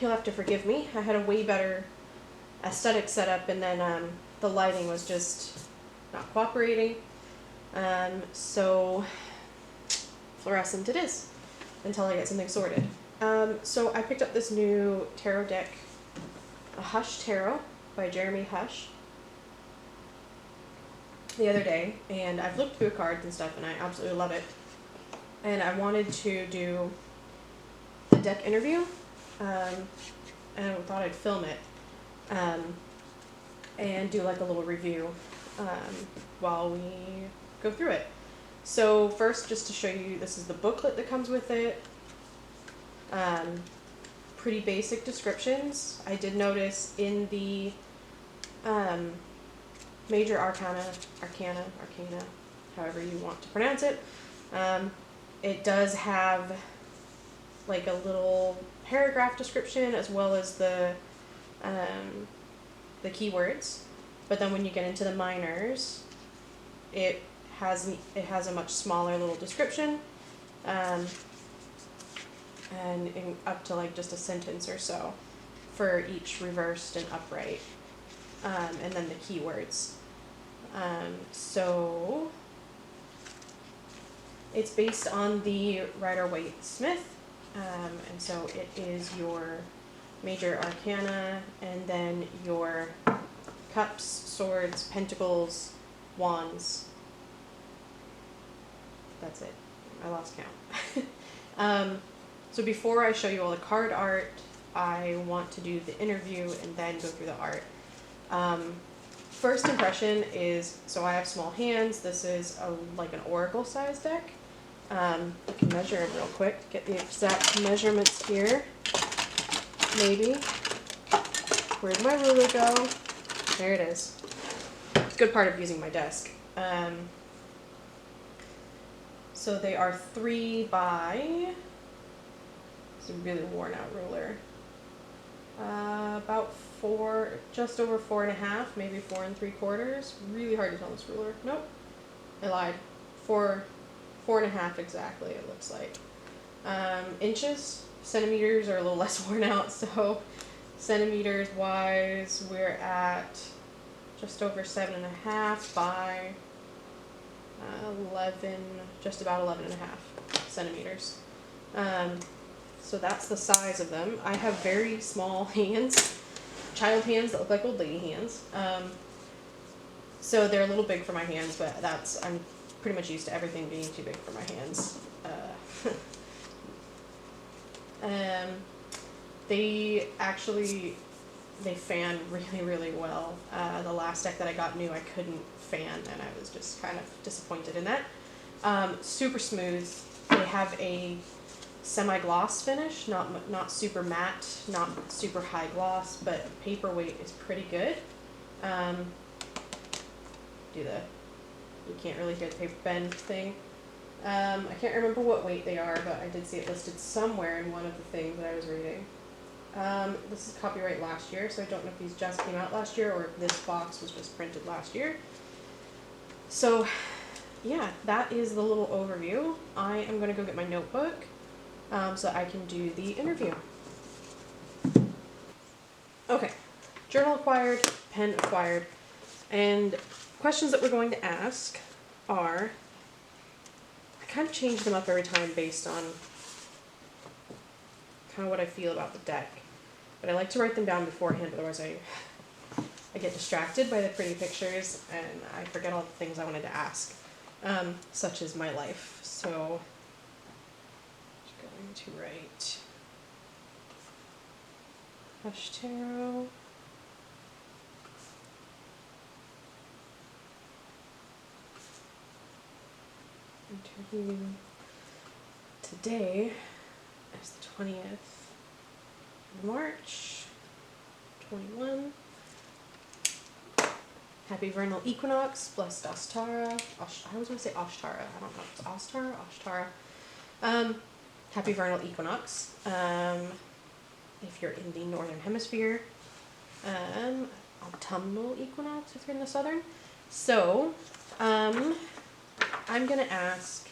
you'll have to forgive me. I had a way better aesthetic setup, and then the lighting was just not cooperating. So fluorescent it is until I get something sorted. So I picked up this new tarot deck, a Hush Tarot by Jeremy Hush, the other day, and I've looked through cards and stuff, and I absolutely love it. And I wanted to do a deck interview, and I thought I'd film it, and do like a little review while we go through it. So first, just to show you, this is the booklet that comes with it. Pretty basic descriptions. I did notice in the major arcana, however you want to pronounce it, it does have like a little paragraph description as well as the keywords. But then when you get into the minors, it has a much smaller little description, and up to like just a sentence or so for each reversed and upright, and then the keywords. So it's based on the Rider-Waite-Smith, and so it is your major arcana, and then your cups, swords, pentacles, wands. That's it. I lost count. So before I show you all the card art, I want to do the interview and then go through the art. First impression is, so I have small hands. This is like an oracle size deck. I can measure it real quick, get the exact measurements here. Maybe. Where'd my ruler go? There it is. Good part of using my desk. So they are 3 by, it's a really worn out ruler. About 4, just over 4.5, maybe 4 3/4. Really hard to tell this ruler. Nope, I lied. 4.5 exactly, it looks like. Inches, centimeters are a little less worn out, so centimeters wise, we're at just over 7.5 by 11, just about 11.5 centimeters. So that's the size of them. I have very small hands, child hands that look like old lady hands. So they're a little big for my hands, but I'm pretty much used to everything being too big for my hands. They fan really, really well. The last deck that I got new, I couldn't fan, and I was just kind of disappointed in that. Super smooth. They have a semi-gloss finish, not super matte, not super high gloss, but paperweight is pretty good. You can't really hear the paper bend thing. I can't remember what weight they are, but I did see it listed somewhere in one of the things that I was reading. This is copyright last year, so I don't know if these just came out last year or if this box was just printed last year. So yeah, that is the little overview. I am going to go get my notebook so I can do the interview. Okay, journal acquired, pen acquired, and questions that we're going to ask are, I kind of change them up every time based on kind of what I feel about the deck. But I like to write them down beforehand, otherwise I get distracted by the pretty pictures and I forget all the things I wanted to ask, such as my life. So I'm going to write Hush Tarot. Interview. Today is the 20th of March, 21. Happy vernal equinox, blessed Ostara. I always want to say Oshtara. I don't know if it's Ostara or Oshtara. Happy vernal equinox. If you're in the northern hemisphere. Autumnal equinox if you're in the southern. So, I'm going to ask,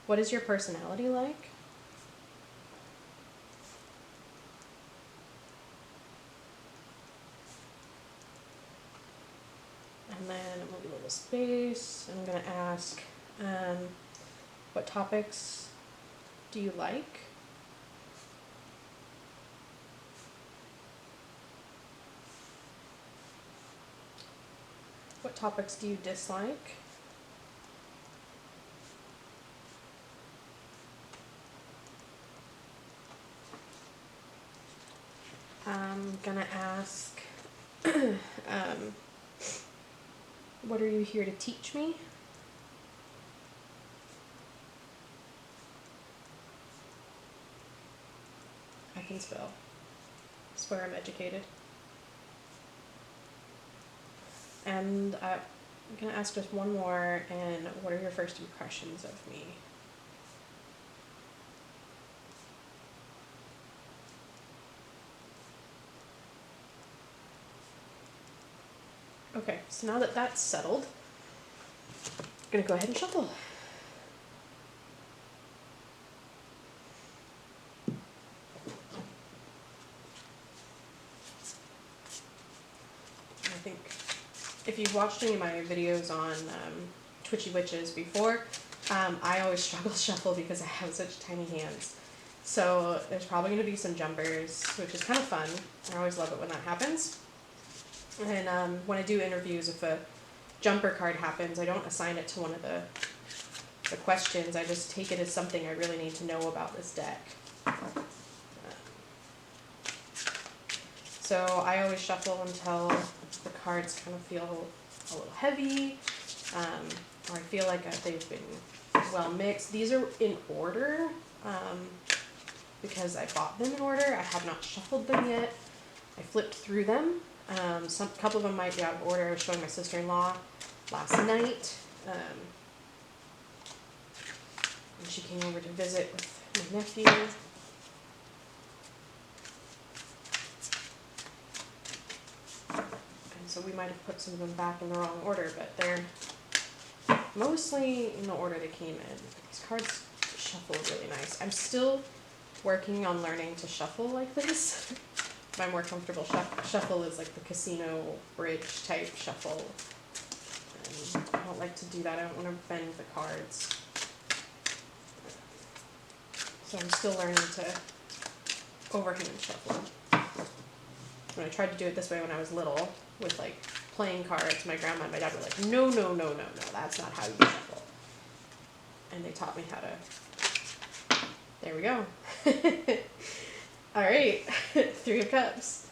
what is your personality like? little space. I'm going to ask, what topics do you like? What topics do you dislike? I'm gonna ask, what are you here to teach me? I can spell. Swear I'm educated. And I'm gonna ask just one more, and what are your first impressions of me? Okay, so now that that's settled, I'm gonna go ahead and shuffle. I think if you've watched any of my videos on Twitchy Witches before, I always struggle to shuffle because I have such tiny hands. So there's probably going to be some jumpers, which is kind of fun. I always love it when that happens. And when I do interviews, if a jumper card happens, I don't assign it to one of the questions. I just take it as something I really need to know about this deck. So I always shuffle until the cards kind of feel a little heavy, or I feel like they've been well mixed. These are in order, because I bought them in order. I have not shuffled them yet. I flipped through them. Couple of them might be out of order. I was showing my sister-in-law last night. And she came over to visit with my nephew. And so we might have put some of them back in the wrong order, but they're mostly in the order they came in. These cards shuffle really nice. I'm still working on learning to shuffle like this. My more comfortable shuffle is like the casino bridge type shuffle. And I don't like to do that. I don't want to bend the cards. So I'm still learning to overhand shuffle. When I tried to do it this way when I was little, with like playing cards, my grandma and my dad were like, no, no, no, no, no, that's not how you shuffle. And they taught me how to. There we go. All right, Three of Cups.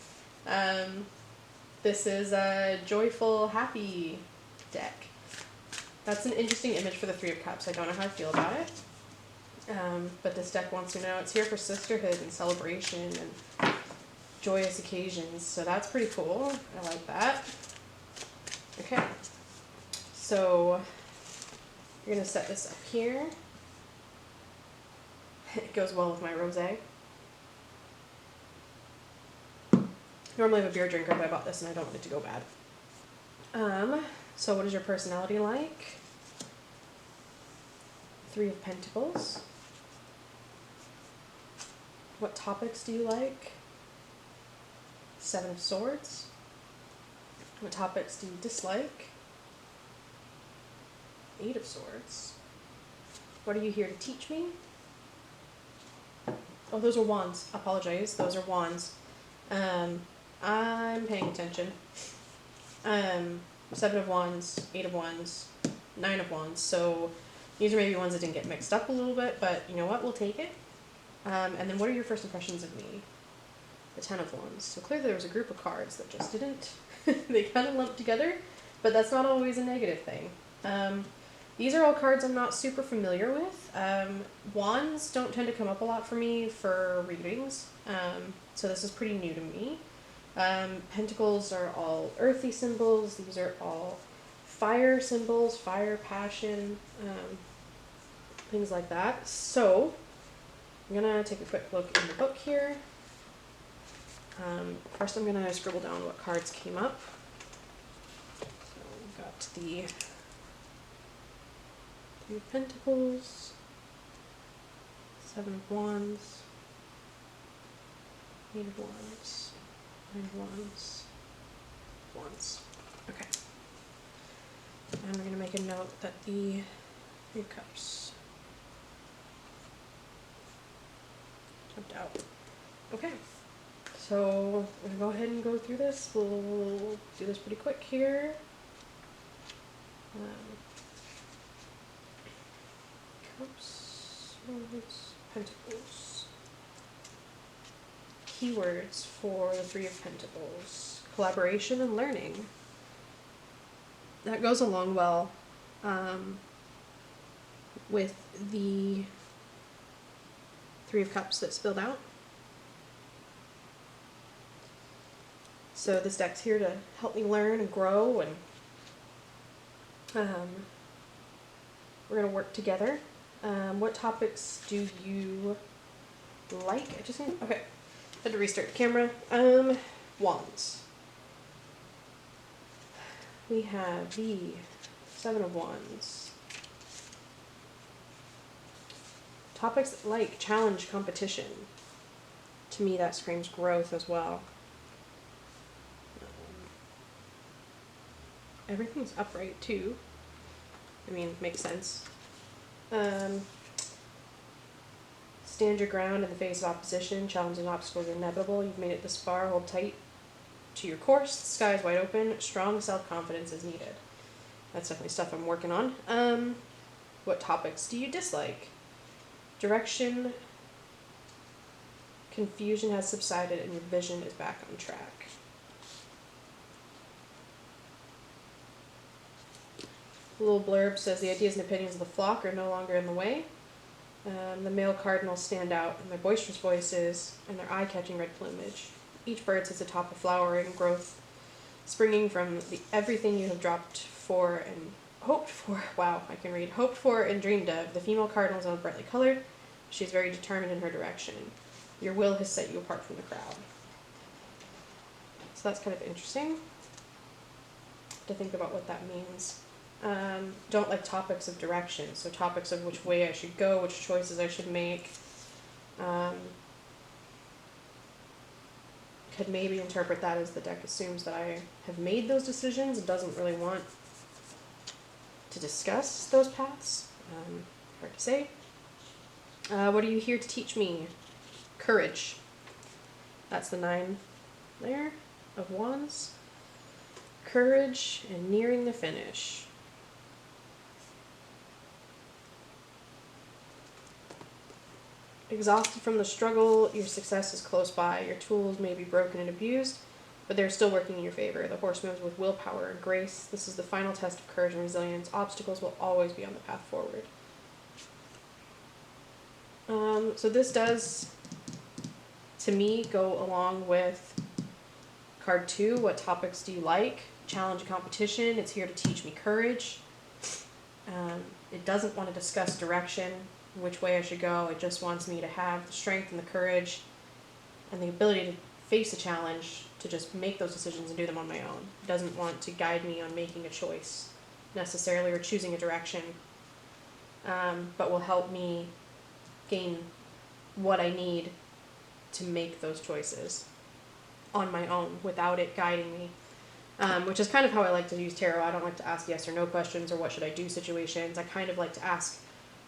This is a joyful, happy deck. That's an interesting image for the Three of Cups. I don't know how I feel about it. But this deck wants to know it's here for sisterhood and celebration and joyous occasions. So that's pretty cool. I like that. Okay. So you're going to set this up here. It goes well with my rosé. Normally I'm a beer drinker, but I bought this and I don't want it to go bad. So what is your personality like? Three of Pentacles. What topics do you like? Seven of Swords. What topics do you dislike? Eight of Swords. What are you here to teach me? Oh, those are wands. Apologize. Those are wands. I'm paying attention. Seven of Wands, Eight of Wands, Nine of Wands. So these are maybe ones that didn't get mixed up a little bit, but you know what? We'll take it. And then what are your first impressions of me? The Ten of Wands. So clearly there was a group of cards that just didn't, they kind of lumped together, but that's not always a negative thing. These are all cards I'm not super familiar with. Wands don't tend to come up a lot for me for readings, so this is pretty new to me. Pentacles are all earthy symbols. These are all fire symbols, fire, passion, things like that. So I'm going to take a quick look in the book here. First I'm going to scribble down what cards came up. So we've got the Three of Pentacles, Seven of Wands, Eight of Wands, Nine of Wands, Wands. Okay. And we're going to make a note that the 3 cups jumped out. Okay, so we're going to go ahead and go through this. We'll do this pretty quick here. Cups, swords, pentacles. Keywords for the 3 of Pentacles. Collaboration and learning. That goes along well with the 3 of Cups that spilled out. So this deck's here to help me learn and grow, and we're going to work together. What topics do you like? Okay. Had to restart the camera. Wands. We have the 7 of Wands. Topics like challenge, competition. To me, that screams growth as well. Everything's upright too. I mean, makes sense. Stand your ground in the face of opposition. Challenging obstacles are inevitable. You've made it this far. Hold tight to your course. The sky is wide open. Strong self-confidence is needed. That's definitely stuff I'm working on. What topics do you dislike? Direction. Confusion has subsided and your vision is back on track. A little blurb says the ideas and opinions of the flock are no longer in the way. The male cardinals stand out in their boisterous voices and their eye-catching red plumage. Each bird sits atop a flowering growth, springing from everything you have dropped for and hoped for. Wow, I can read. Hoped for and dreamed of. The female cardinal is brightly colored. She is very determined in her direction. Your will has set you apart from the crowd. So that's kind of interesting to think about what that means. Don't like topics of direction, so topics of which way I should go, which choices I should make. Could maybe interpret that as the deck assumes that I have made those decisions and doesn't really want to discuss those paths. Hard to say. What are you here to teach me? Courage. That's the 9 there of Wands. Courage and nearing the finish. Exhausted from the struggle, your success is close by. Your tools may be broken and abused, but they're still working in your favor. The horse moves with willpower and grace. This is the final test of courage and resilience. Obstacles will always be on the path forward. So this does, to me, go along with card 2. What topics do you like? Challenge and competition. It's here to teach me courage. It doesn't want to discuss direction, which way I should go. It just wants me to have the strength and the courage and the ability to face a challenge, to just make those decisions and do them on my own. It doesn't want to guide me on making a choice necessarily or choosing a direction, but will help me gain what I need to make those choices on my own without it guiding me, which is kind of how I like to use tarot. I don't like to ask yes or no questions or what should I do situations. I kind of like to ask,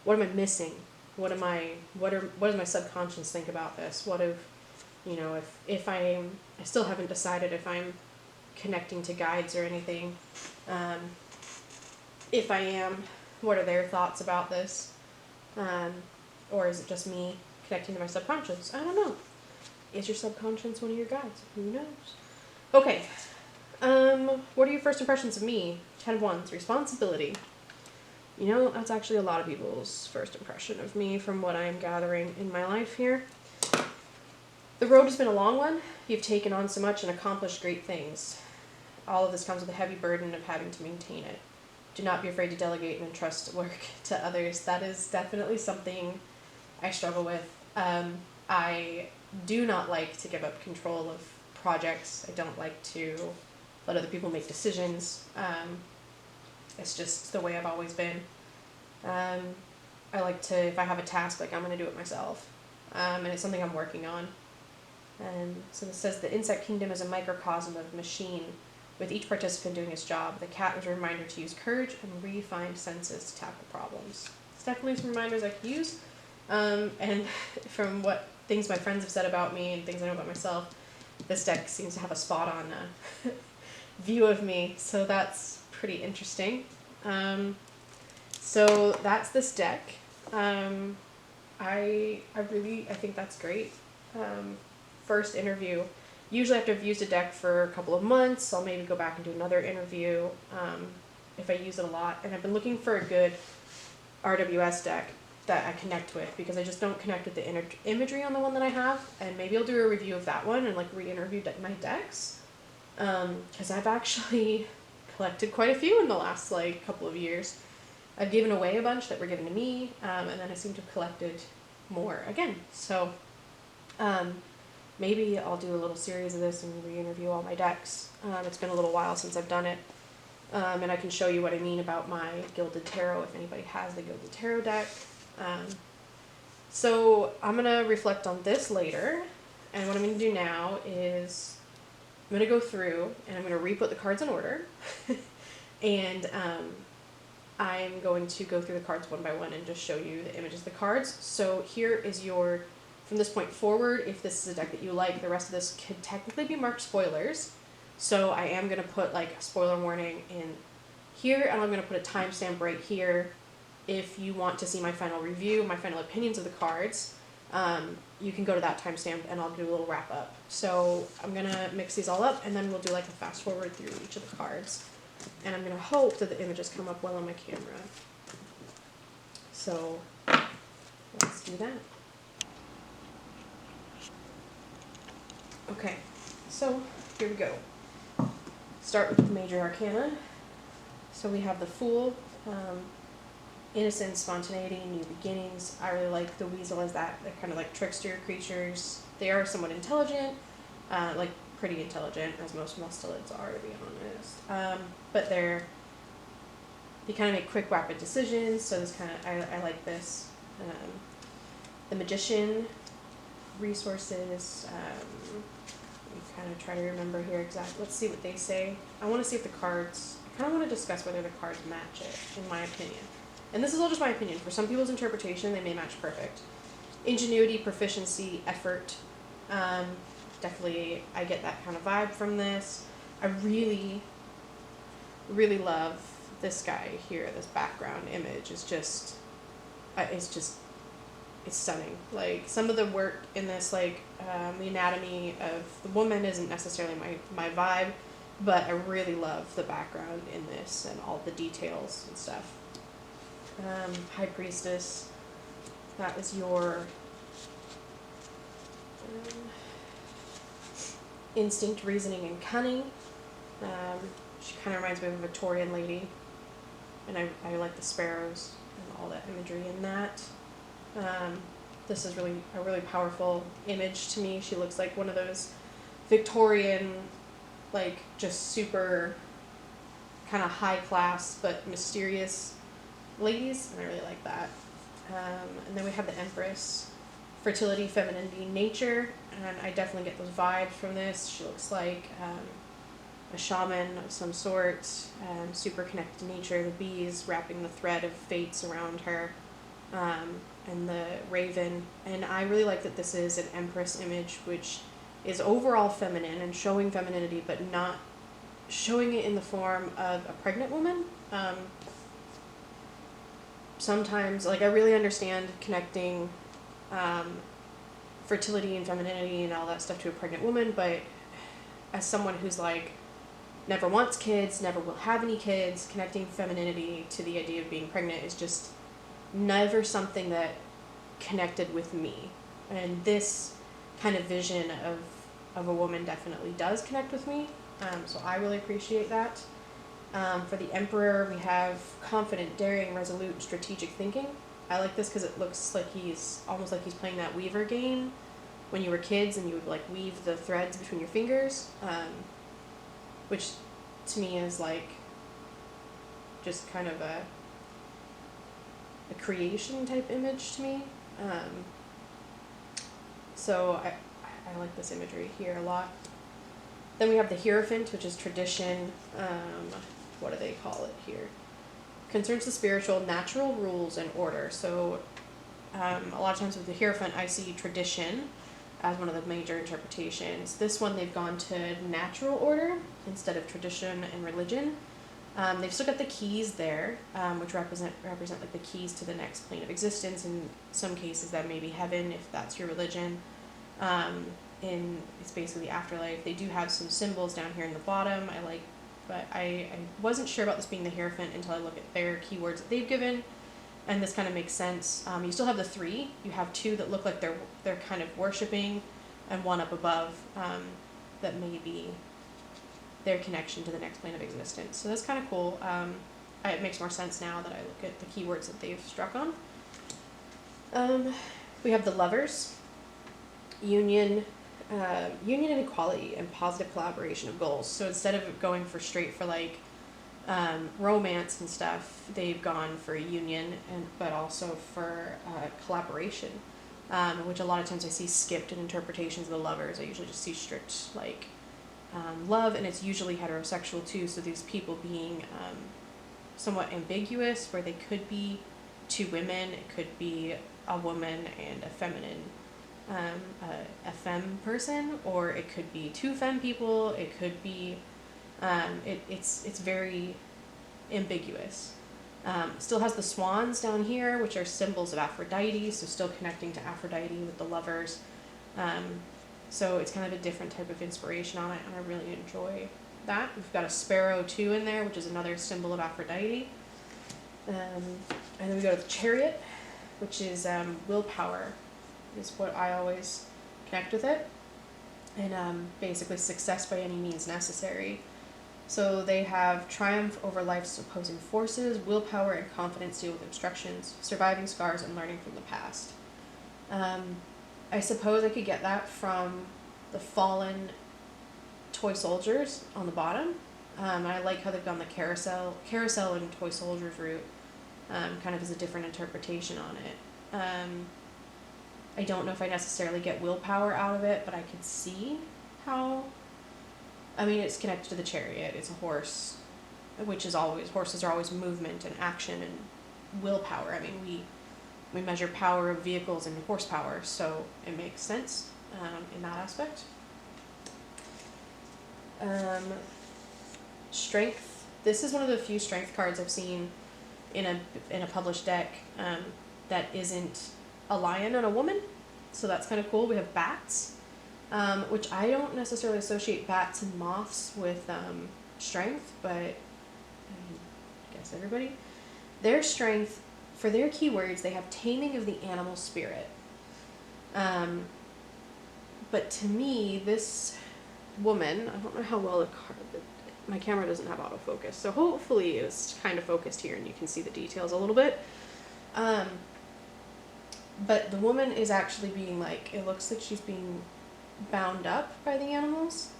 what am I missing? What does my subconscious think about this? What if I still haven't decided if I'm connecting to guides or anything. If I am, what are their thoughts about this? Or is it just me connecting to my subconscious? I don't know. Is your subconscious one of your guides? Who knows? Okay. What are your first impressions of me? 10 of Wands, responsibility. You know, that's actually a lot of people's first impression of me from what I'm gathering in my life here. The road has been a long one. You've taken on so much and accomplished great things. All of this comes with a heavy burden of having to maintain it. Do not be afraid to delegate and entrust work to others. That is definitely something I struggle with. I do not like to give up control of projects. I don't like to let other people make decisions. It's just the way I've always been. I like to, if I have a task, like I'm going to do it myself. And it's something I'm working on. And so this says the insect kingdom is a microcosm of machine. With each participant doing his job, the cat was a reminder to use courage and refined senses to tackle problems. It's definitely some reminders I could use. And from what things my friends have said about me and things I know about myself, this deck seems to have a spot on view of me, so that's pretty interesting. So that's this deck. I think that's great. First interview. Usually after I've used a deck for a couple of months, I'll maybe go back and do another interview if I use it a lot. And I've been looking for a good RWS deck that I connect with, because I just don't connect with the imagery on the one that I have. And maybe I'll do a review of that one and like re-interview my decks. Because I've actually collected quite a few in the last like couple of years. I've given away a bunch that were given to me, and then I seem to have collected more again. So maybe I'll do a little series of this and re-interview all my decks. It's been a little while since I've done it. And I can show you what I mean about my Gilded Tarot if anybody has the Gilded Tarot deck. So I'm going to reflect on this later. And what I'm going to do now is I'm going to go through and I'm going to re-put the cards in order. And I'm going to go through the cards one by one and just show you the images of the cards. So here is your, from this point forward, if this is a deck that you like, the rest of this could technically be marked spoilers. So I am going to put like a spoiler warning in here, and I'm going to put a timestamp right here. If you want to see my final review, my final opinions of the cards, you can go to that timestamp and I'll do a little wrap up. So I'm going to mix these all up and then we'll do like a fast forward through each of the cards. And I'm going to hope that the images come up well on my camera. So let's do that. Okay, so here we go. Start with the major arcana. So we have the Fool, innocence, spontaneity, new beginnings. I really like the Weasel as that. They're kind of like trickster creatures. They are somewhat intelligent, like pretty intelligent, as most mustelids are, to be honest. But they kind of make quick, rapid decisions. So this kind of, I like this. The Magician, resources. Kind of try to remember here exactly. Let's see what they say. I want to see if the cards, I kind of want to discuss whether the cards match it, in my opinion. And this is all just my opinion. For some people's interpretation, they may match perfect. Ingenuity, proficiency, effort. Definitely, I get that kind of vibe from this. I really, really love this guy here. This background image is just, it's stunning. Like, some of the work in this, like, the anatomy of the woman isn't necessarily my vibe, but I really love the background in this and all the details and stuff. High Priestess, that is your instinct, reasoning, and cunning. She kind of reminds me of a Victorian lady, and I like the sparrows and all that imagery in that. This is really a really powerful image to me. She looks like one of those Victorian, like, just super kind of high class but mysterious ladies, and I really like that. And then we have the Empress, fertility, femininity, nature, and I definitely get those vibes from this. She looks like a shaman of some sort, super connected to nature, the bees wrapping the thread of fates around her. And the Raven, and I really like that this is an Empress image, which is overall feminine and showing femininity, but not showing it in the form of a pregnant woman. Sometimes, like, I really understand connecting fertility and femininity and all that stuff to a pregnant woman, but as someone who's like never wants kids, never will have any kids, connecting femininity to the idea of being pregnant is just never something that connected with me. And this kind of vision of a woman definitely does connect with me. So I really appreciate that. For the Emperor, we have confident, daring, resolute, strategic thinking. I like this because it looks like he's almost like he's playing that Weaver game when you were kids and you would like weave the threads between your fingers, which to me is like just kind of a creation type image to me. So I like this imagery here a lot. Then we have the Hierophant, which is tradition. What do they call it here? Concerns the spiritual, natural rules, and order. So a lot of times with the Hierophant, I see tradition as one of the major interpretations. This one, they've gone to natural order instead of tradition and religion. They've still got the keys there, which represent like the keys to the next plane of existence. In some cases, that may be heaven if that's your religion. It's basically the afterlife. They do have some symbols down here in the bottom. But I wasn't sure about this being the Hierophant until I look at their keywords that they've given, and this kind of makes sense. You still have the three. You have two that look like they're kind of worshiping, and one up above that may be their connection to the next plane of existence. So that's kind of cool. It makes more sense now that I look at the keywords that they've struck on. We have the Lovers, union and equality, and positive collaboration of goals. So instead of going straight for like romance and stuff, they've gone for union but also for collaboration, which a lot of times I see skipped in interpretations of the Lovers. I usually just see strict like love, and it's usually heterosexual too. So these people being somewhat ambiguous, where they could be two women, it could be a woman and a feminine, a femme person, or it could be two femme people. It could be it's very ambiguous. Still has the swans down here, which are symbols of Aphrodite, so still connecting to Aphrodite with the Lovers. So it's kind of a different type of inspiration on it, and I really enjoy that. We've got a sparrow too in there, which is another symbol of Aphrodite. And then we go to the Chariot, which is willpower, is what I always connect with it. And basically success by any means necessary. So they have triumph over life's opposing forces, willpower and confidence deal with obstructions, surviving scars, and learning from the past. I suppose I could get that from the fallen toy soldiers on the bottom. I like how they've gone the carousel and toy soldiers route, kind of as a different interpretation on it. I don't know if I necessarily get willpower out of it, but I could see how. I mean, it's connected to the Chariot. It's a horse, horses are always movement and action and willpower. I mean, we measure power of vehicles in horsepower, so it makes sense in that aspect. Strength. This is one of the few strength cards I've seen in a published deck that isn't a lion and a woman, so that's kind of cool. We have bats, which I don't necessarily associate bats and moths with strength, but I guess everybody. Their strength, for their keywords, they have taming of the animal spirit. But to me, this woman, I don't know how well my camera doesn't have autofocus, so hopefully it's kind of focused here and you can see the details a little bit. But the woman is actually being it looks like she's being bound up by the animals.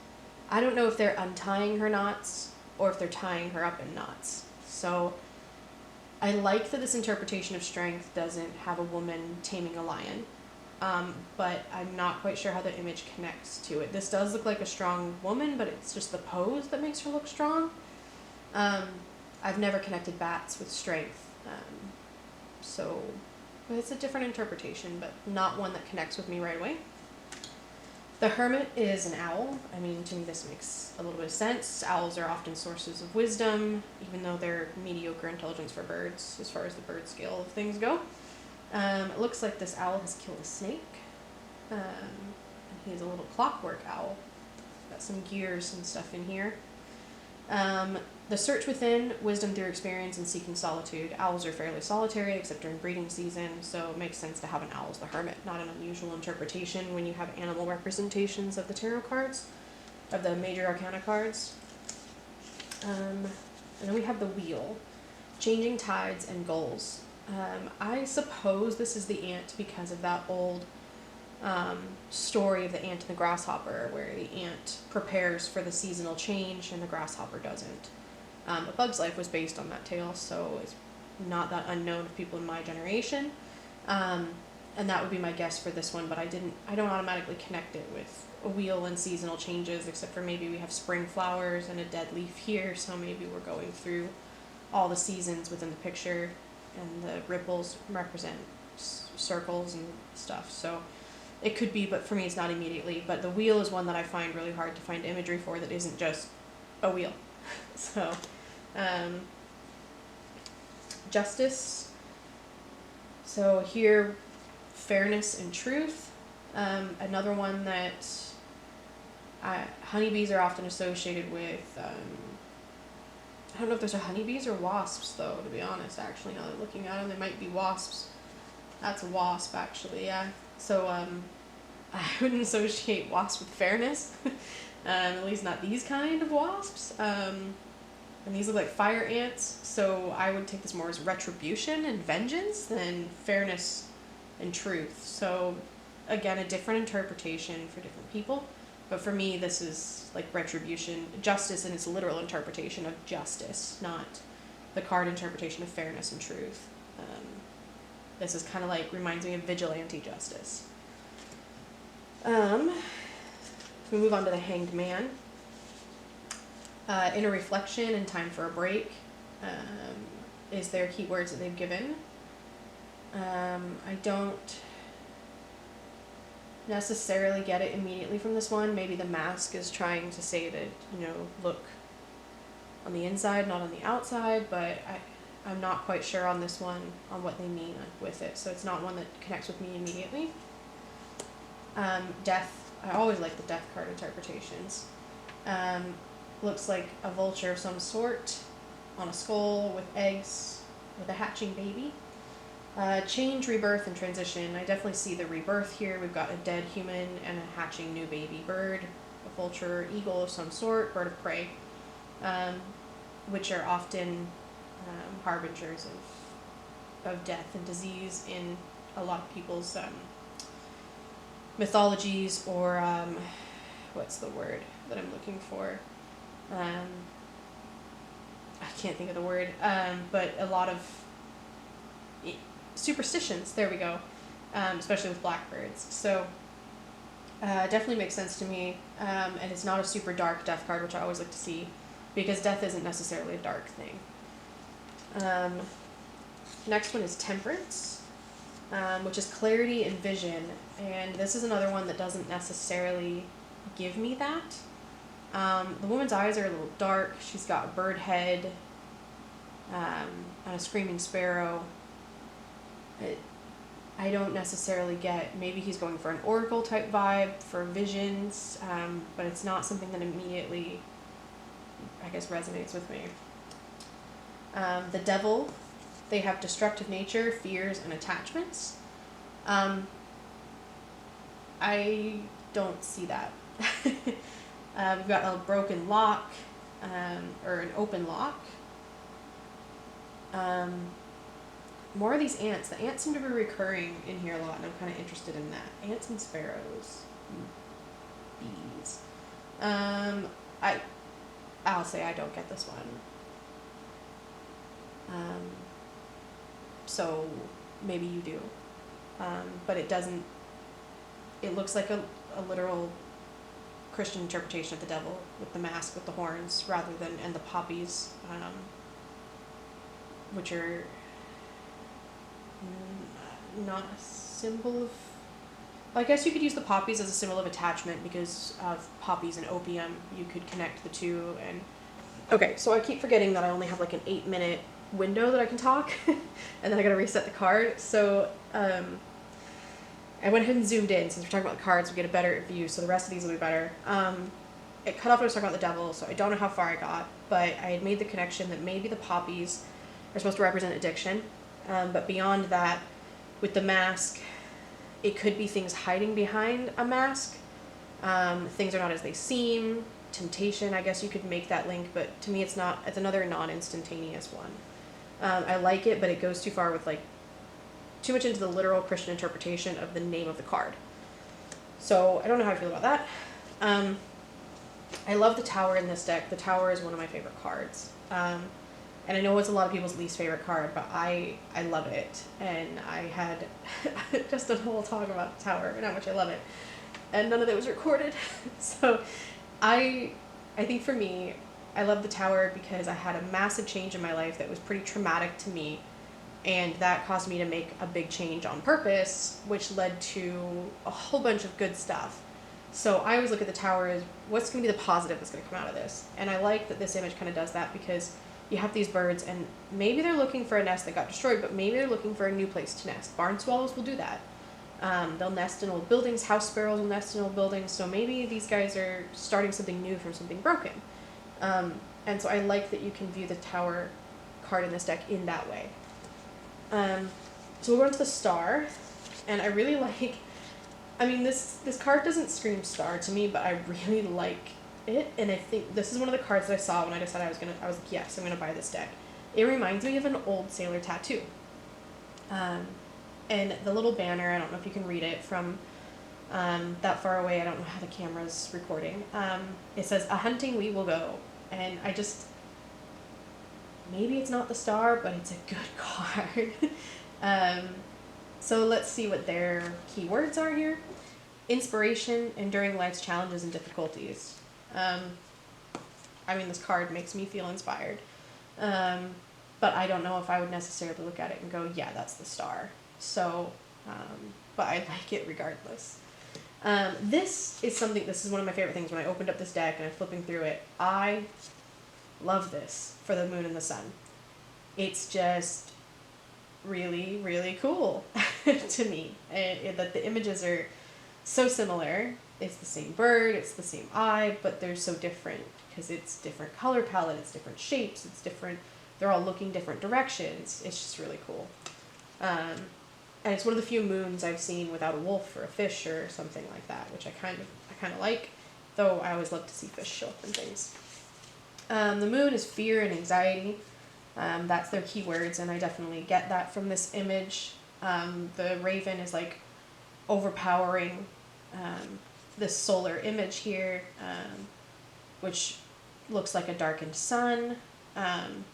I don't know if they're untying her knots or if they're tying her up in knots. So I like that this interpretation of strength doesn't have a woman taming a lion, but I'm not quite sure how the image connects to it. This does look like a strong woman, but it's just the pose that makes her look strong. I've never connected bats with strength, but it's a different interpretation, but not one that connects with me right away. The Hermit is an owl. I mean, to me this makes a little bit of sense. Owls are often sources of wisdom, even though they're mediocre intelligence for birds, as far as the bird scale of things go. It looks like this owl has killed a snake. And he is a little clockwork owl. Got some gears and stuff in here. The Search Within, wisdom through experience and seeking solitude. Owls are fairly solitary, except during breeding season, so it makes sense to have an owl as the hermit. Not an unusual interpretation when you have animal representations of the tarot cards, of the major arcana cards. And then we have the Wheel, changing tides and goals. I suppose this is the ant because of that old story of the ant and the grasshopper, where the ant prepares for the seasonal change and the grasshopper doesn't. A Bug's Life was based on that tale, so it's not that unknown to people in my generation. and that would be my guess for this one, but I don't automatically connect it with a wheel and seasonal changes, except for maybe we have spring flowers and a dead leaf here, so maybe we're going through all the seasons within the picture, and the ripples represent circles and stuff. So it could be, but for me it's not immediately. But the wheel is one that I find really hard to find imagery for that isn't just a wheel. So justice. So here, fairness and truth. Another one that honeybees are often associated with. I don't know if those are honeybees or wasps, though, to be honest, actually, now that I'm looking at them. They might be wasps. That's a wasp, actually, yeah. So, I wouldn't associate wasps with fairness. At least not these kind of wasps. And these look like fire ants, so I would take this more as retribution and vengeance than fairness and truth. So, again, a different interpretation for different people. But for me, this is like retribution, justice in its literal interpretation of justice, not the card interpretation of fairness and truth. This is kind of like, reminds me of vigilante justice. We move on to the Hanged Man. Inner reflection and time for a break is their keywords that they've given. I don't necessarily get it immediately from this one. Maybe the mask is trying to say that, look on the inside, not on the outside, but I'm not quite sure on this one on what they mean with it, so it's not one that connects with me immediately. Death, I always like the death card interpretations. Looks like a vulture of some sort on a skull with eggs, with a hatching baby. Change, rebirth, and transition. I definitely see the rebirth here. We've got a dead human and a hatching new baby bird, a vulture, eagle of some sort, bird of prey, which are often harbingers of death and disease in a lot of people's mythologies, or what's the word that I'm looking for? I can't think of the word, but a lot of superstitions, there we go, especially with blackbirds. So definitely makes sense to me, and it's not a super dark death card, which I always like to see, because death isn't necessarily a dark thing. Next one is temperance, which is clarity and vision, and this is another one that doesn't necessarily give me that. The woman's eyes are a little dark. She's got a bird head and a screaming sparrow. I don't necessarily get, maybe he's going for an oracle type vibe for visions, but it's not something that immediately, I guess, resonates with me. The devil, they have destructive nature, fears, and attachments. I don't see that. We've got a broken lock, or an open lock. More of these ants. The ants seem to be recurring in here a lot, and I'm kind of interested in that. Ants and sparrows. Bees. I'll say I don't get this one. So maybe you do. But it doesn't, it looks like a literal Christian interpretation of the devil with the mask with the horns rather than, and the poppies, which are not a symbol of, well, I guess you could use the poppies as a symbol of attachment because of poppies and opium. You could connect the two. And okay, so I keep forgetting that I only have like an 8-minute window that I can talk and then I gotta reset the card. So I went ahead and zoomed in. Since we're talking about the cards, we get a better view, so the rest of these will be better. It cut off when I was talking about the devil, so I don't know how far I got, but I had made the connection that maybe the poppies are supposed to represent addiction, but beyond that, with the mask, it could be things hiding behind a mask. Things are not as they seem. Temptation, I guess you could make that link, but to me it's not. It's another non-instantaneous one. I like it, but it goes too far with like too much into the literal Christian interpretation of the name of the card. So I don't know how I feel about that. I love the Tower in this deck. The Tower is one of my favorite cards. And I know it's a lot of people's least favorite card, but I love it. And I had just a whole talk about the Tower and how much I love it. And none of it was recorded. So I think for me, I love the Tower because I had a massive change in my life that was pretty traumatic to me. And that caused me to make a big change on purpose, which led to a whole bunch of good stuff. So I always look at the Tower as what's going to be the positive that's going to come out of this. And I like that this image kind of does that because you have these birds and maybe they're looking for a nest that got destroyed, but maybe they're looking for a new place to nest. Barn swallows will do that. They'll nest in old buildings. House sparrows will nest in old buildings. So maybe these guys are starting something new from something broken. And so I like that you can view the Tower card in this deck in that way. So we'll go into the Star, and I really like, I mean, this card doesn't scream Star to me, but I really like it, and I think this is one of the cards that I saw when I decided I was like, yes, I'm gonna buy this deck. It reminds me of an old sailor tattoo. And the little banner, I don't know if you can read it from that far away, I don't know how the camera's recording. It says, "A hunting we will go," and I just, maybe it's not the Star, but it's a good card. So let's see what their keywords are here. Inspiration, enduring life's challenges and difficulties. I mean, this card makes me feel inspired. But I don't know if I would necessarily look at it and go, yeah, that's the Star. So, but I like it regardless. This is one of my favorite things when I opened up this deck and I'm flipping through it. I love this for the Moon and the Sun. It's just really, really cool to me. That the images are so similar. It's the same bird, it's the same eye, but they're so different because it's different color palette, it's different shapes, it's different, they're all looking different directions. It's just really cool. And it's one of the few moons I've seen without a wolf or a fish or something like that, which I kind of like, though I always love to see fish show up in things. The moon is fear and anxiety. That's their keywords, and I definitely get that from this image. The raven is like overpowering this solar image here, which looks like a darkened sun, and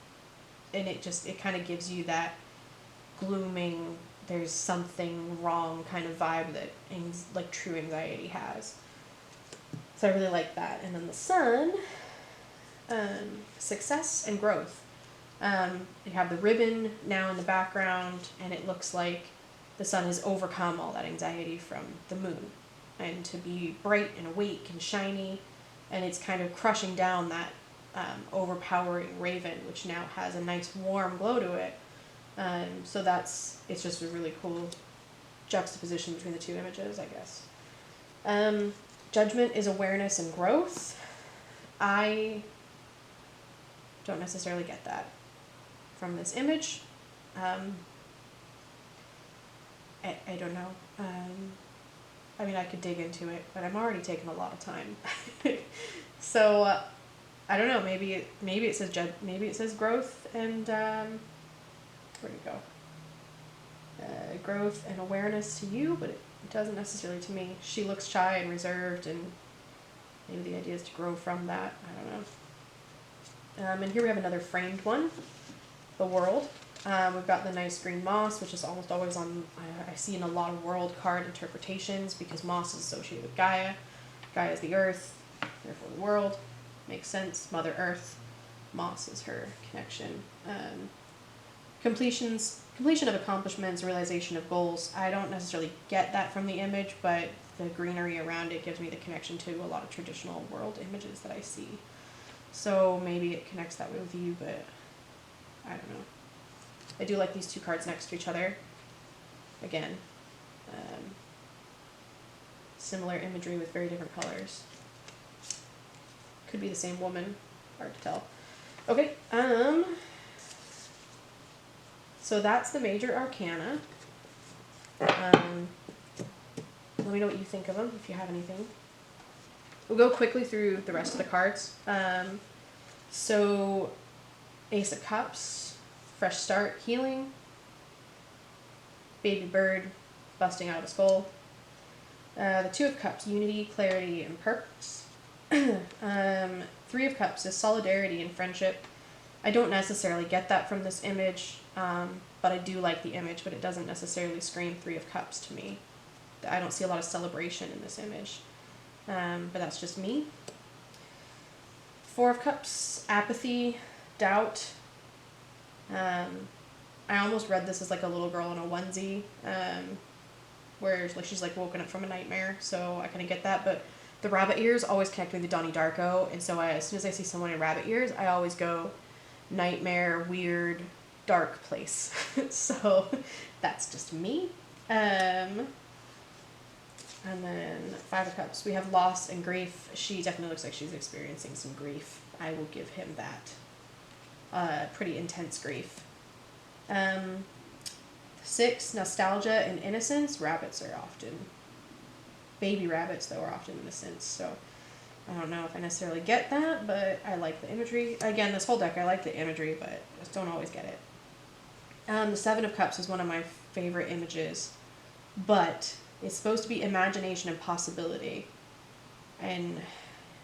it kind of gives you that glooming, there's something wrong kind of vibe that like true anxiety has. So I really like that. And then the sun, success and growth. You have the ribbon now in the background, and it looks like the sun has overcome all that anxiety from the moon, and to be bright and awake and shiny, and it's kind of crushing down that overpowering raven, which now has a nice warm glow to it. So it's just a really cool juxtaposition between the two images, I guess. Judgment is awareness and growth. I don't necessarily get that from this image. I don't know. I mean, I could dig into it, but I'm already taking a lot of time. So I don't know. Maybe it says maybe it says growth and where'd it go? Growth and awareness to you, but it doesn't necessarily to me. She looks shy and reserved, and maybe the idea is to grow from that. I don't know. And here we have another framed one, the world. We've got the nice green moss, which is almost always on, I see in a lot of world card interpretations, because moss is associated with Gaia. Gaia is the earth, therefore the world. Makes sense. Mother Earth. Moss is her connection. Completion of accomplishments, realization of goals. I don't necessarily get that from the image, but the greenery around it gives me the connection to a lot of traditional world images that I see. So maybe it connects that way with you, but I don't know. I do like these two cards next to each other. Again, similar imagery with very different colors. Could be the same woman, hard to tell. Okay, so that's the major arcana. Let me know what you think of them, if you have anything. We'll go quickly through the rest of the cards. So, Ace of Cups, fresh start, healing. Baby bird, busting out of a skull. The Two of Cups, unity, clarity, and purpose. Three of Cups is solidarity and friendship. I don't necessarily get that from this image, but I do like the image, but it doesn't necessarily scream Three of Cups to me. I don't see a lot of celebration in this image, but that's just me. Four of Cups, apathy, doubt. I almost read this as like a little girl in a onesie, where like she's like woken up from a nightmare, so I kind of get that, but the rabbit ears always connect me to Donnie Darko, and so as soon as I see someone in rabbit ears, I always go nightmare, weird, dark place. So that's just me. And then Five of Cups, we have loss and grief. She definitely looks like she's experiencing some grief. I will give him that. Pretty intense grief. Six, nostalgia and innocence. Rabbits are often, baby rabbits though, are often innocent, so I don't know if I necessarily get that, but I like the imagery. Again, this whole deck, I like the imagery, but just don't always get it. The Seven of Cups is one of my favorite images, but it's supposed to be imagination and possibility, and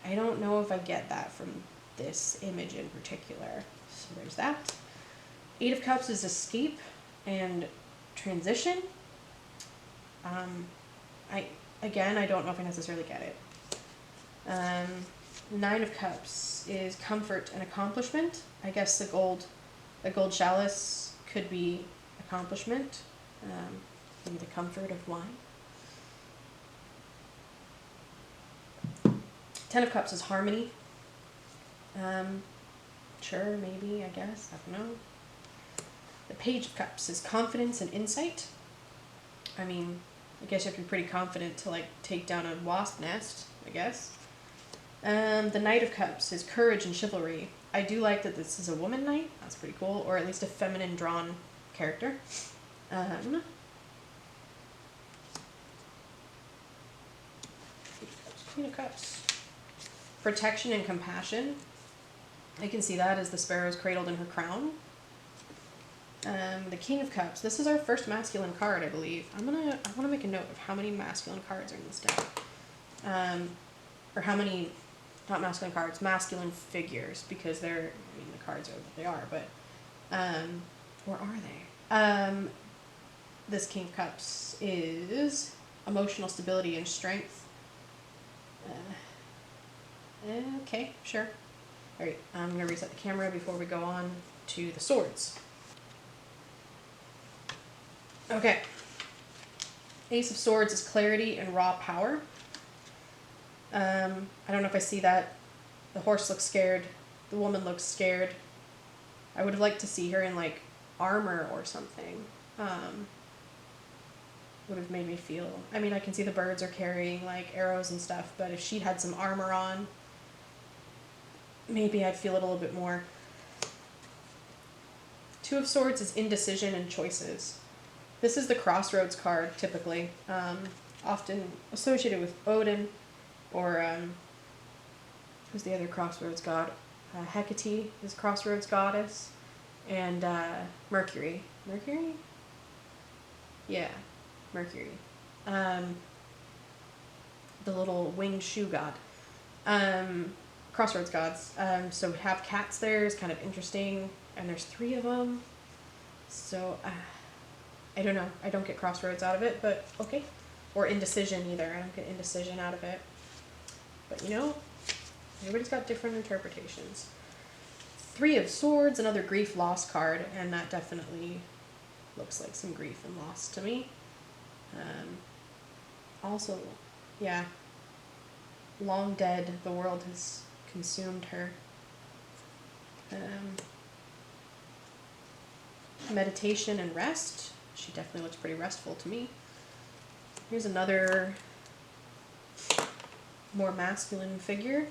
I don't know if I get that from this image in particular. So there's that. Eight of Cups is escape and transition. I don't know if I necessarily get it. Nine of Cups is comfort and accomplishment. I guess a gold chalice could be accomplishment. Maybe the comfort of wine. Ten of Cups is harmony. Sure, maybe, I guess. I don't know. The Page of Cups is confidence and insight. I mean, I guess you have to be pretty confident to like take down a wasp nest, I guess. The Knight of Cups is courage and chivalry. I do like that this is a woman knight. That's pretty cool, or at least a feminine drawn character. Queen of Cups. Protection and compassion. I can see that as the sparrow's cradled in her crown. The King of Cups. This is our first masculine card, I believe. I want to make a note of how many masculine cards are in this deck. Or how many, not masculine cards, masculine figures, because they're, I mean, the cards are what they are, but, or are they? This King of Cups is emotional stability and strength. Okay, sure. Alright, I'm going to reset the camera before we go on to the swords. Okay. Ace of Swords is clarity and raw power. I don't know if I see that. The horse looks scared. The woman looks scared. I would have liked to see her in like armor or something. Would have made me feel, I mean, I can see the birds are carrying like arrows and stuff, but if she had some armor on, maybe I'd feel it a little bit more. Two of Swords is indecision and choices. This is the Crossroads card, typically. Often associated with Odin, or who's the other Crossroads god? Hecate is Crossroads goddess, and Mercury. Mercury? Yeah, Mercury. The little winged shoe god. Crossroads gods. So we have cats there is kind of interesting, and there's 3 of them. So I don't know. I don't get Crossroads out of it, but okay. Or indecision either. I don't get indecision out of it. But you know, everybody's got different interpretations. 3 of Swords, another grief loss card, and that definitely looks like some grief and loss to me. Also, yeah, long dead, the world has consumed her. Meditation and rest. She definitely looks pretty restful to me. Here's another more masculine figure.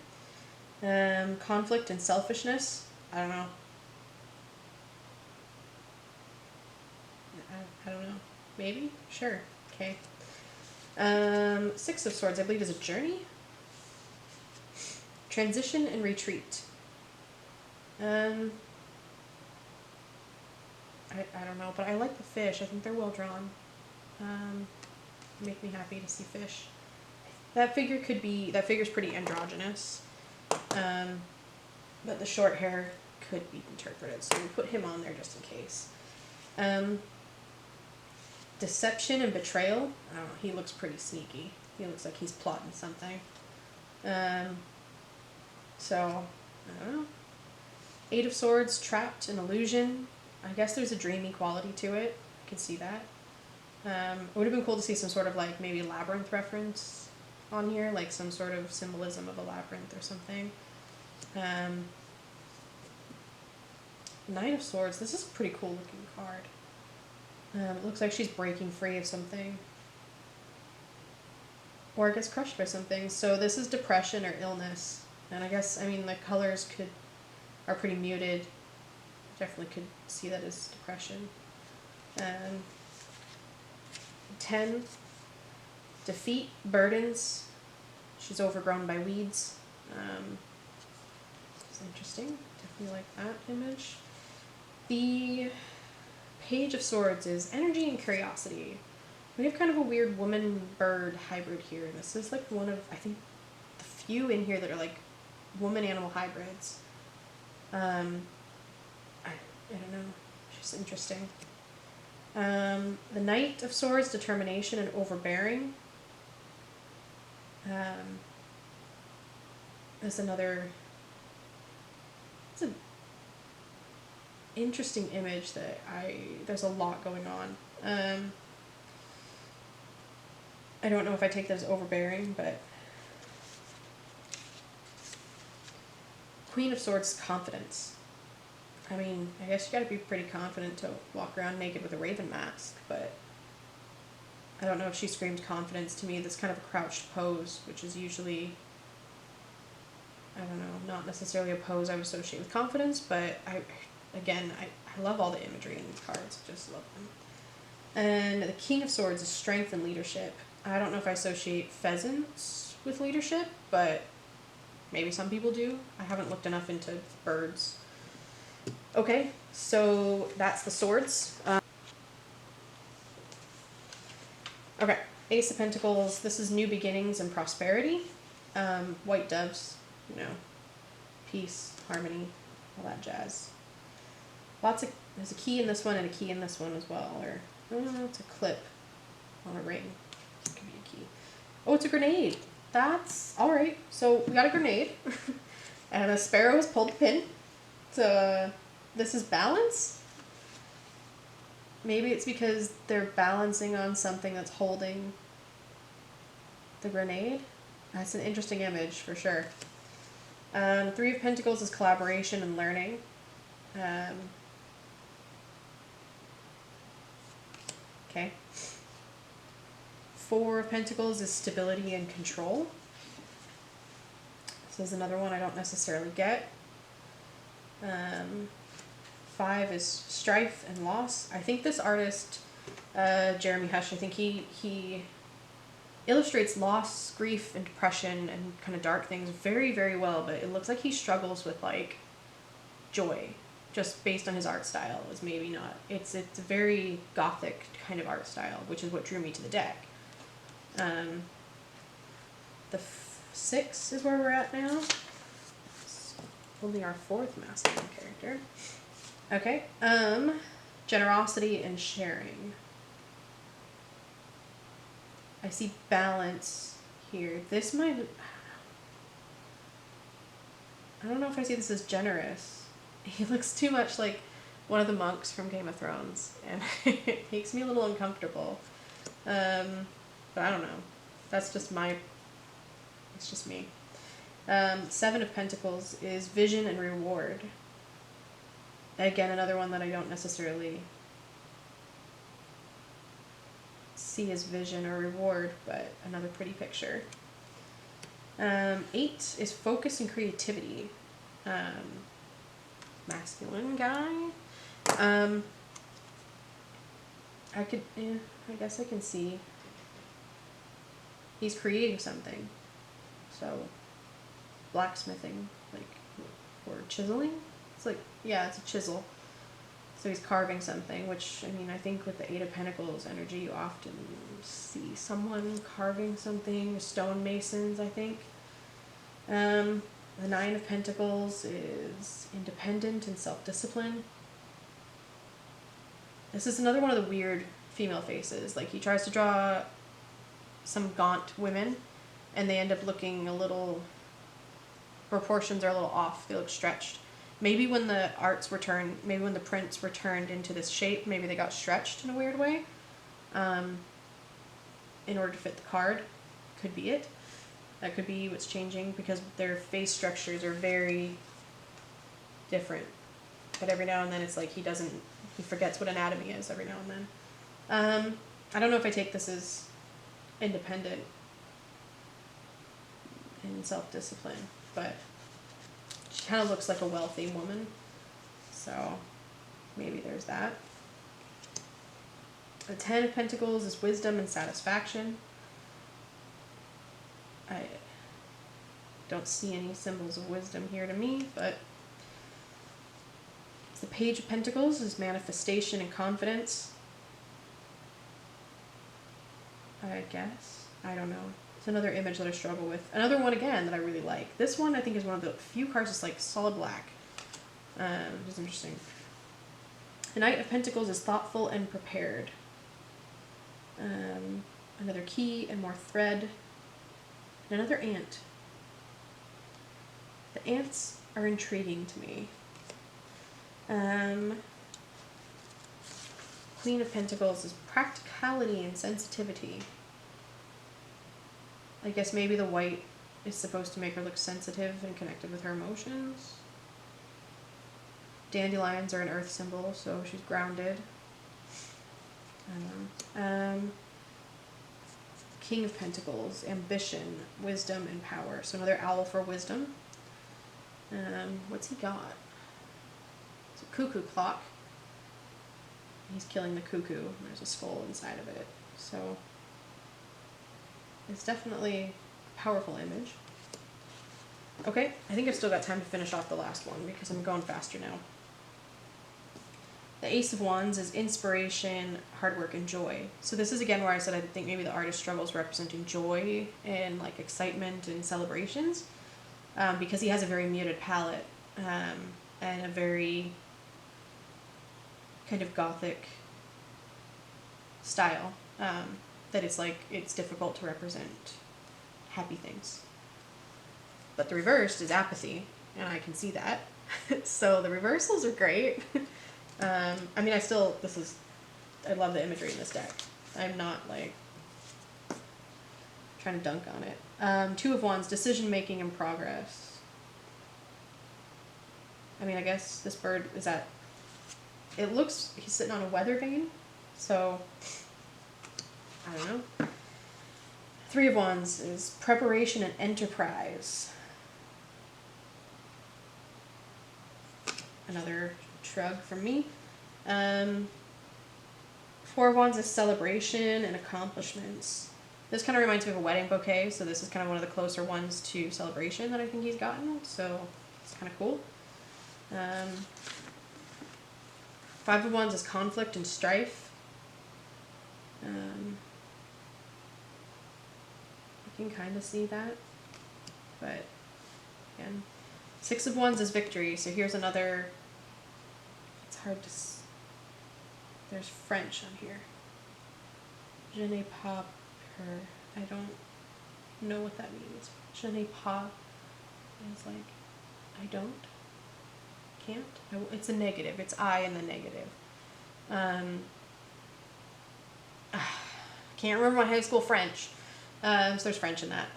Conflict and selfishness. I don't know. I don't know. Maybe? Sure. Okay. 6 of Swords, I believe, is a journey. Transition and retreat. I don't know, but I like the fish. I think they're well drawn. Make me happy to see fish. That figure's pretty androgynous. But the short hair could be interpreted. So we put him on there just in case. Deception and betrayal. I don't know. He looks pretty sneaky. He looks like he's plotting something. So, I don't know. Eight of Swords, trapped, an illusion. I guess there's a dreamy quality to it. I can see that. It would have been cool to see some sort of like maybe labyrinth reference on here, like some sort of symbolism of a labyrinth or something. Knight of Swords. This is a pretty cool looking card. It looks like she's breaking free of something. Or gets crushed by something. So this is depression or illness. And I guess, I mean, the colors are pretty muted. Definitely could see that as depression. 10. Defeat, burdens. She's overgrown by weeds. It's interesting. Definitely like that image. The Page of Swords is energy and curiosity. We have kind of a weird woman-bird hybrid here. This is like one of, I think, the few in here that are like woman-animal hybrids. I don't know. It's just interesting. The Knight of Swords, determination and overbearing. There's another... It's an interesting image that there's a lot going on. I don't know if I take that as overbearing, but... Queen of Swords, confidence. I mean, I guess you gotta be pretty confident to walk around naked with a raven mask, but... I don't know if she screams confidence to me. That's kind of a crouched pose, which is usually... I don't know, not necessarily a pose I would associate with confidence, but I love all the imagery in these cards. I just love them. And the King of Swords is strength and leadership. I don't know if I associate pheasants with leadership, but maybe some people do. I haven't looked enough into birds. Okay, so that's the swords. Okay, Ace of Pentacles. This is new beginnings and prosperity. White doves, you know, peace, harmony, all that jazz. There's a key in this one and a key in this one as well, or, it's a clip on a ring. It could be a key. Oh, it's a grenade. That's, alright, so we got a grenade, and a sparrow has pulled the pin. So, this is balance? Maybe it's because they're balancing on something that's holding the grenade. That's an interesting image, for sure. Three of Pentacles is collaboration and learning. Okay. Four of Pentacles is stability and control. This is another one I don't necessarily get. 5 is strife and loss. I think this artist, Jeremy Hush, I think he illustrates loss, grief, and depression and kind of dark things very, very well, but it looks like he struggles with like joy, just based on his art style. Is maybe not. It's a very gothic kind of art style, which is what drew me to the deck. The 6 is where we're at now. It's only our 4th masculine character. Okay. Generosity and sharing. I see balance here. This might... I don't know if I see this as generous. He looks too much like one of the monks from Game of Thrones, and it makes me a little uncomfortable. But I don't know. That's just it's just me. 7 of Pentacles is vision and reward. Again, another one that I don't necessarily see as vision or reward, but another pretty picture. 8 is focus and creativity. Masculine guy. I guess I can see he's creating something. So, blacksmithing, like, or chiseling? It's like, yeah, it's a chisel. So he's carving something, which, I mean, I think with the 8 of Pentacles energy, you often see someone carving something, stonemasons, I think. The Nine of Pentacles is independent and self-discipline. This is another one of the weird female faces. Like, he tries to draw some gaunt women, and they end up looking a little, proportions are a little off. They look stretched. Maybe when the maybe when the prints were turned into this shape, maybe they got stretched in a weird way, in order to fit the card. Could be it. That could be what's changing, because their face structures are very different. But every now and then it's like he forgets what anatomy is every now and then. I don't know if I take this as independent and self-discipline, but she kind of looks like a wealthy woman, so maybe there's that. The Ten of Pentacles is wisdom and satisfaction. I don't see any symbols of wisdom here to me, but the Page of Pentacles is manifestation and confidence. I guess. I don't know. It's another image that I struggle with. Another one, again, that I really like. This one, I think, is one of the few cards that's like solid black. Which is interesting. The Knight of Pentacles is thoughtful and prepared. Another key and more thread. And another ant. The ants are intriguing to me. Queen of Pentacles is practicality and sensitivity. I guess maybe the white is supposed to make her look sensitive and connected with her emotions. Dandelions are an earth symbol, so she's grounded. I don't know. King of Pentacles, ambition, wisdom, and power. So another owl for wisdom. What's he got? It's a cuckoo clock. He's killing the cuckoo. There's a skull inside of it. So it's definitely a powerful image. Okay, I think I've still got time to finish off the last one because I'm going faster now. The Ace of Wands is inspiration, hard work, and joy. So this is again where I said I think maybe the artist struggles representing joy and like excitement and celebrations, because he has a very muted palette, and a very kind of gothic style, that it's like it's difficult to represent happy things. But the reversed is apathy, and I can see that. So the reversals are great. I mean, I love the imagery in this deck. I'm not like trying to dunk on it. Two of Wands, decision making and progress. I mean, I guess this bird is at, it looks, he's sitting on a weather vane, so I don't know. Three of Wands is preparation and enterprise. Another shrug from me. Four of Wands is celebration and accomplishments. This kind of reminds me of a wedding bouquet, so this is kind of one of the closer ones to celebration that I think he's gotten, so it's kind of cool. Five of Wands is conflict and strife. You can kind of see that, but again. Six of Wands is victory, so here's another, it's hard to, there's French on here. Je n'ai pas peur. I don't know what that means. Je n'ai pas is like, I don't, can't. It's a negative, it's I in the negative. Can't remember my high school French. So there's French in that.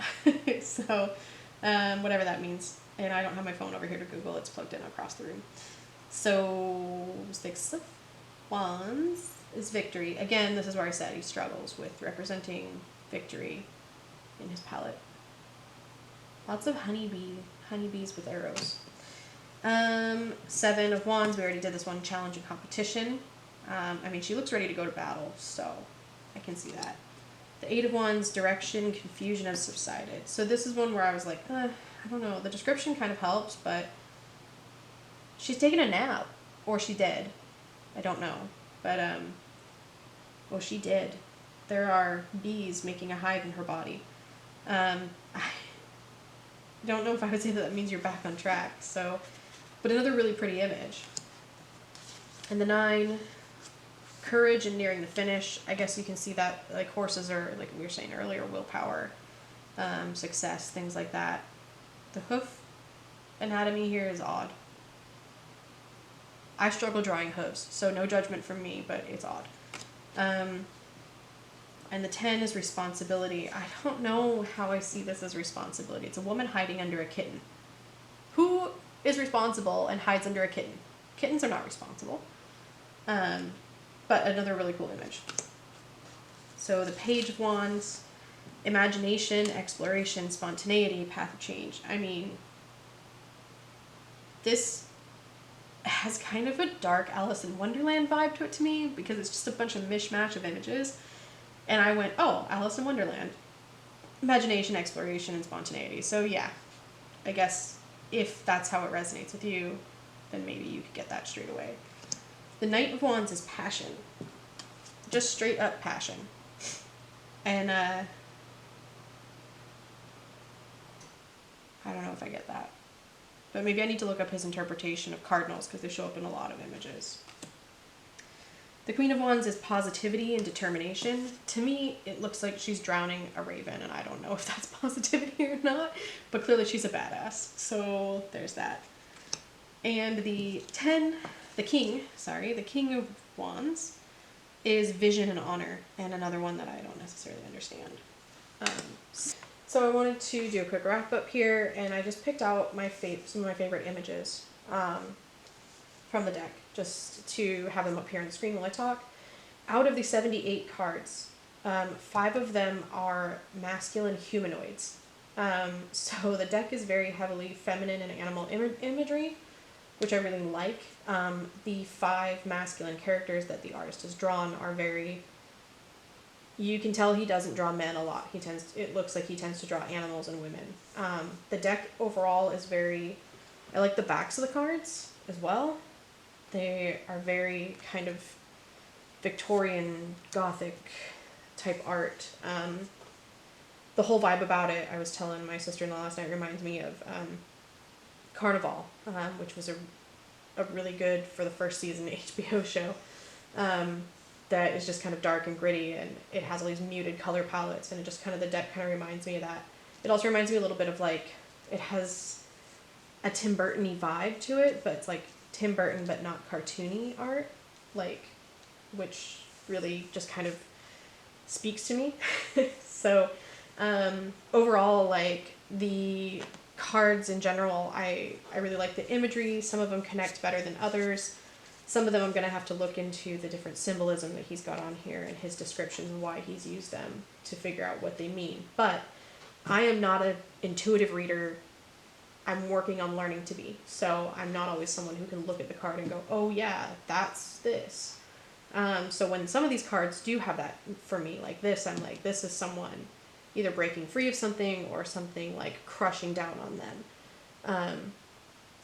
So, whatever that means. And I don't have my phone over here to Google, it's plugged in across the room. So, Six of Wands is victory. Again, this is where I said he struggles with representing victory in his palette. Lots of honeybees with arrows. Seven of Wands, we already did this one, challenge and competition. I mean, she looks ready to go to battle, so I can see that. The Eight of Wands, direction, confusion has subsided. So this is one where I was like, I don't know, the description kind of helps, but she's taking a nap, or she did. I don't know, but, well, she did. There are bees making a hive in her body. don't know if I would say that means you're back on track. So, but another really pretty image. And the 9, courage and nearing the finish. I guess you can see that like horses are, like we were saying earlier, willpower, success, things like that. The hoof anatomy here is odd. I struggle drawing hooves, so no judgment from me, but it's odd. And the 10 is responsibility. I don't know how I see this as responsibility. It's a woman hiding under a kitten. Who is responsible and hides under a kitten? Kittens are not responsible. But another really cool image. So the Page of Wands, imagination, exploration, spontaneity, path of change. I mean, this has kind of a dark Alice in Wonderland vibe to it to me, because it's just a bunch of mishmash of images. And I went, oh, Alice in Wonderland. Imagination, exploration, and spontaneity. So yeah, I guess if that's how it resonates with you, then maybe you could get that straight away. The Knight of Wands is passion. Just straight up passion. And I don't know if I get that. But maybe I need to look up his interpretation of cardinals, because they show up in a lot of images. The Queen of Wands is positivity and determination. To me, it looks like she's drowning a raven, and I don't know if that's positivity or not, but clearly she's a badass. So there's that. And the King of Wands is vision and honor, and another one that I don't necessarily understand. So I wanted to do a quick wrap up here, and I just picked out some of my favorite images from the deck, just to have them up here on the screen while I talk. Out of the 78 cards, 5 of them are masculine humanoids. So the deck is very heavily feminine and animal imagery, which I really like. The 5 masculine characters that the artist has drawn are very... You can tell he doesn't draw men a lot. It looks like he tends to draw animals and women. The deck overall is very... I like the backs of the cards as well. They are very kind of Victorian Gothic type art. The whole vibe about it, I was telling my sister-in-law last night, reminds me of Carnival, which was a really good, for the first season, HBO show. That is just kind of dark and gritty, and it has all these muted color palettes, and it just kind of, the deck kind of reminds me of that. It also reminds me a little bit of like, it has a Tim Burton-y vibe to it, but it's like Tim Burton but not cartoony art, like, which really just kind of speaks to me. So overall, like, the cards in general, I really like the imagery. Some of them connect better than others. Some of them I'm going to have to look into the different symbolism that he's got on here and his descriptions and why he's used them to figure out what they mean. But I am not an intuitive reader. I'm working on learning to be. So I'm not always someone who can look at the card and go, oh yeah, that's this. So when some of these cards do have that for me, like this, I'm like, this is someone either breaking free of something or something like crushing down on them.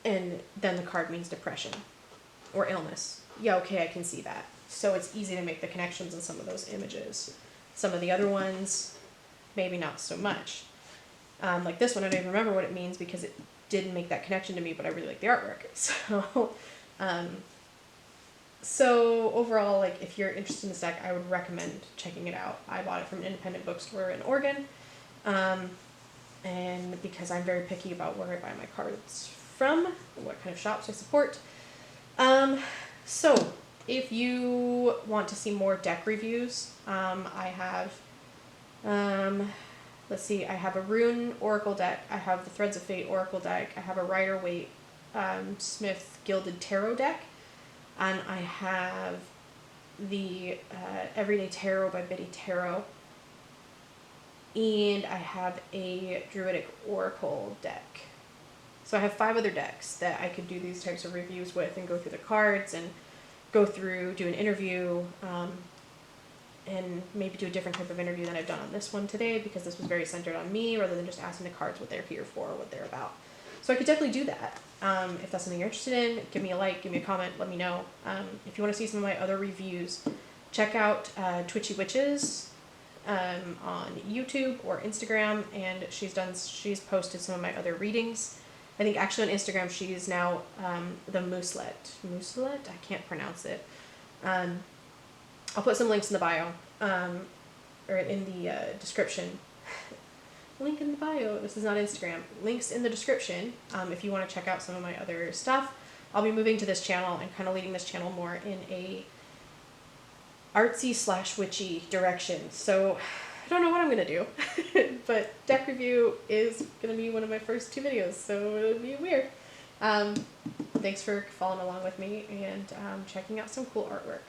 And then the card means depression or illness. Yeah, okay, I can see that. So it's easy to make the connections in some of those images. Some of the other ones, maybe not so much. Like this one, I don't even remember what it means because it didn't make that connection to me, but I really like the artwork. So overall, like, if you're interested in this deck, I would recommend checking it out. I bought it from an independent bookstore in Oregon, and because I'm very picky about where I buy my cards from, and what kind of shops I support. So if you want to see more deck reviews, I have, let's see, I have a Rune Oracle deck, I have the Threads of Fate Oracle deck, I have a Rider-Waite Smith Gilded Tarot deck, and I have the Everyday Tarot by Biddy Tarot, and I have a Druidic Oracle deck. So I have 5 other decks that I could do these types of reviews with and go through the cards and go through, do an interview, and maybe do a different type of interview than I've done on this one today, because this was very centered on me rather than just asking the cards what they're here for or what they're about. So I could definitely do that. If that's something you're interested in, give me a like, give me a comment, let me know. If you want to see some of my other reviews, check out Twitchy Witches on YouTube or Instagram, and she's posted some of my other readings. I think actually on Instagram she's now the Mooselet. I can't pronounce it. I'll put some links in the bio, or in the description. Link in the bio. This is not Instagram. Links in the description if you want to check out some of my other stuff. I'll be moving to this channel and kind of leading this channel more in a artsy / witchy direction. So I don't know what I'm going to do, but deck review is going to be one of my first 2 videos, so it'll be weird. Thanks for following along with me and checking out some cool artwork.